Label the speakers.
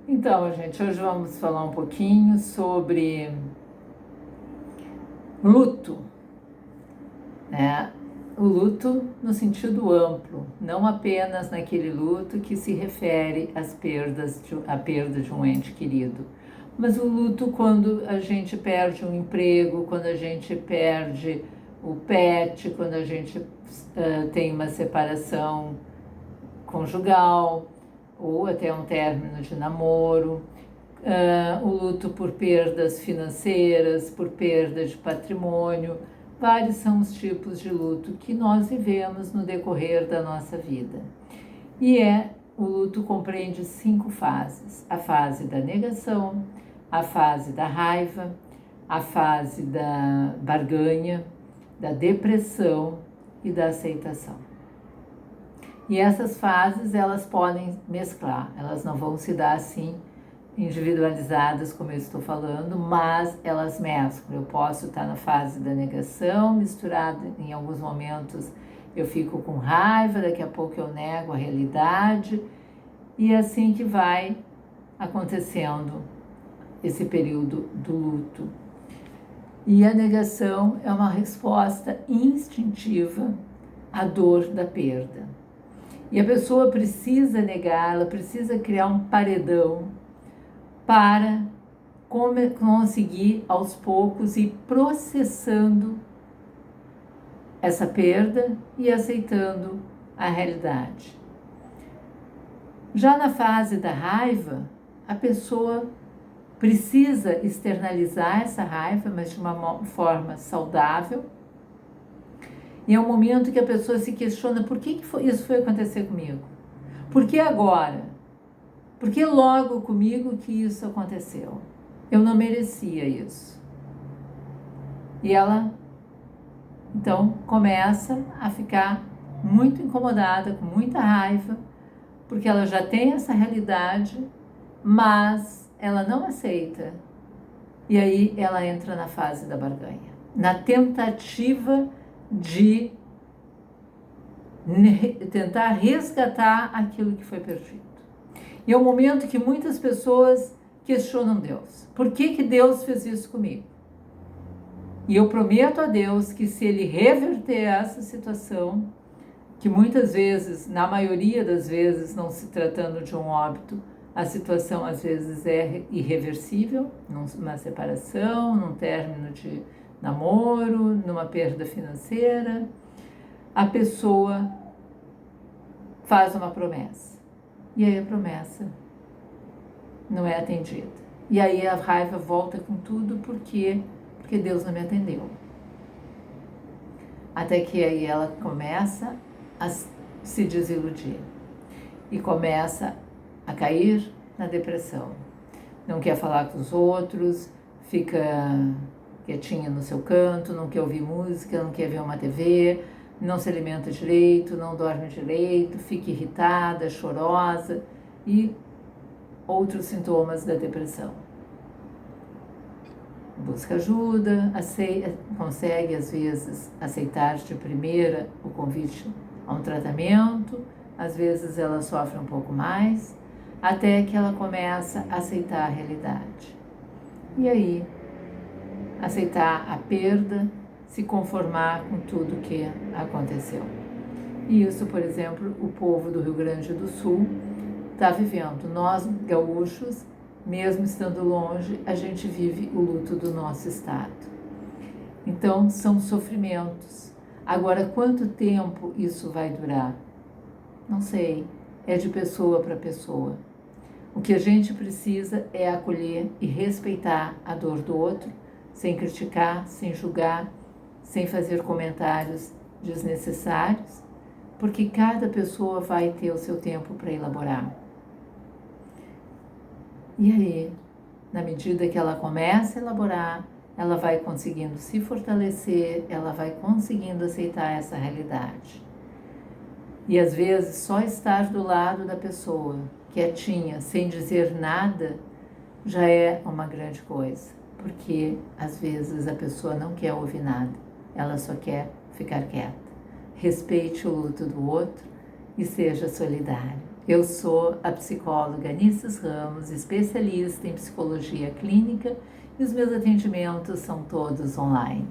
Speaker 1: Então, gente, hoje vamos falar um pouquinho sobre luto, né? O luto no sentido amplo, não apenas naquele luto que se refere à perda de um ente querido, mas o luto quando a gente perde um emprego, quando a gente perde o pet, quando a gente tem uma separação conjugal ou até um término de namoro. O luto por perdas financeiras, por perda de patrimônio. Vários são os tipos de luto que nós vivemos no decorrer da nossa vida. O luto compreende 5 fases: a fase da negação, a fase da raiva, a fase da barganha, da depressão e da aceitação. E essas fases, elas podem mesclar, elas não vão se dar assim individualizadas, como eu estou falando, mas elas mesclam. Eu posso estar na fase da negação, misturada em alguns momentos eu fico com raiva, daqui a pouco eu nego a realidade, e é assim que vai acontecendo esse período do luto. E a negação é uma resposta instintiva à dor da perda. E a pessoa precisa negar, ela precisa criar um paredão para conseguir aos poucos ir processando essa perda e aceitando a realidade. Já na fase da raiva, a pessoa precisa externalizar essa raiva, mas de uma forma saudável. E é um momento que a pessoa se questiona: por que isso foi acontecer comigo? Por que agora? Por que logo comigo que isso aconteceu? Eu não merecia isso. E ela, então, começa a ficar muito incomodada, com muita raiva, porque ela já tem essa realidade, mas ela não aceita. E aí ela entra na fase da barganha, na tentativa de tentar resgatar aquilo que foi perdido. E é um momento que muitas pessoas questionam Deus. Por que Deus fez isso comigo? E eu prometo a Deus que se Ele reverter essa situação, que muitas vezes, na maioria das vezes, não se tratando de um óbito, a situação às vezes é irreversível, numa separação, num término de namoro, numa perda financeira, a pessoa faz uma promessa. E aí a promessa não é atendida. E aí a raiva volta com tudo porque Deus não me atendeu. Até que aí ela começa a se desiludir e começa a cair na depressão. Não quer falar com os outros, fica quietinha no seu canto, não quer ouvir música, não quer ver uma TV, não se alimenta direito, não dorme direito, fica irritada, chorosa e outros sintomas da depressão. Busca ajuda, consegue às vezes aceitar de primeira o convite a um tratamento, às vezes ela sofre um pouco mais, até que ela começa a aceitar a realidade. E aí, aceitar a perda, se conformar com tudo que aconteceu. E isso, por exemplo, o povo do Rio Grande do Sul está vivendo. Nós, gaúchos, mesmo estando longe, a gente vive o luto do nosso estado. Então, são sofrimentos. Agora, quanto tempo isso vai durar? Não sei. É de pessoa para pessoa. O que a gente precisa é acolher e respeitar a dor do outro, sem criticar, sem julgar, sem fazer comentários desnecessários, porque cada pessoa vai ter o seu tempo para elaborar. E aí, na medida que ela começa a elaborar, ela vai conseguindo se fortalecer, ela vai conseguindo aceitar essa realidade. E às vezes só estar do lado da pessoa, quietinha, sem dizer nada, já é uma grande coisa. Porque às vezes a pessoa não quer ouvir nada, ela só quer ficar quieta. Respeite o luto do outro e seja solidário. Eu sou a psicóloga Anices Ramos, especialista em psicologia clínica, e os meus atendimentos são todos online.